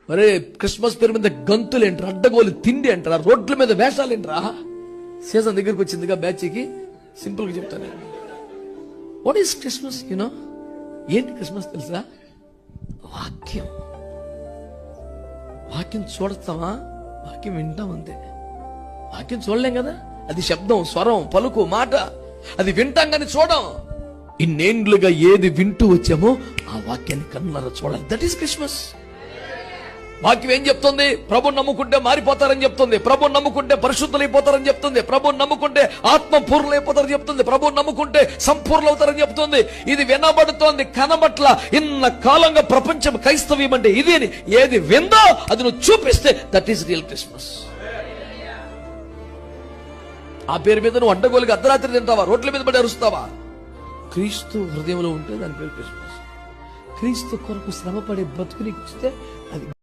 మరే క్రిస్మస్ పేరు మీద గంతులేంట్రా, అడ్డగోలు తిండి అంటారా, రోడ్ల మీద వేషాలేంట్రా. సీజన్ దగ్గరికి వచ్చిందిగా బ్యాచ్కి, సింపుల్ గా చెప్తాను. What is Christmas? యూనో ఏంటి క్రిస్మస్ తెలుసా? వాక్యం. వాక్యం చూడతామా? వాక్యం వింటాం అంతే. వాక్యం చూడలేం కదా, అది శబ్దం, స్వరం, పలుకు, మాట. అది వింటాం కానీ చూడం. ఇన్నేండ్లుగా ఏది వింటూ వచ్చామో ఆ వాక్యాన్ని కన్నులారా చూడాలి. That is Christmas. వాక్యం ఏం చెప్తుంది? ప్రభుని నమ్ముకుంటే మారిపోతారని చెప్తుంది. ప్రభుని నమ్ముకుంటే పరిశుద్ధులైపోతారని చెప్తుంది. ప్రభుని నమ్ముకుంటే ఆత్మ పూర్ణులైపోతారని చెప్తుంది. ప్రభుని నమ్ముకుంటే సంపూర్ణవుతారని చెప్తుంది. ఇది వినబడుతోంది, కనబట్ల. ఇన్న కాలంగా ప్రపంచం క్రైస్తవ్యం అంటే ఇది అని ఏది విందో అది నువ్వు చూపిస్తే దట్ ఈస్ రియల్ క్రిస్మస్. ఆ పేరు మీద నువ్వు అడ్డగోలుగా అర్ధరాత్రి తింటావా, రోడ్ల మీద పడి అరుస్తావా? క్రీస్తు హృదయంలో ఉంటే దాని పేరు క్రిస్మస్. క్రీస్తు కొరకు శ్రమపడే బ్రతుకు నీకు వస్తే అది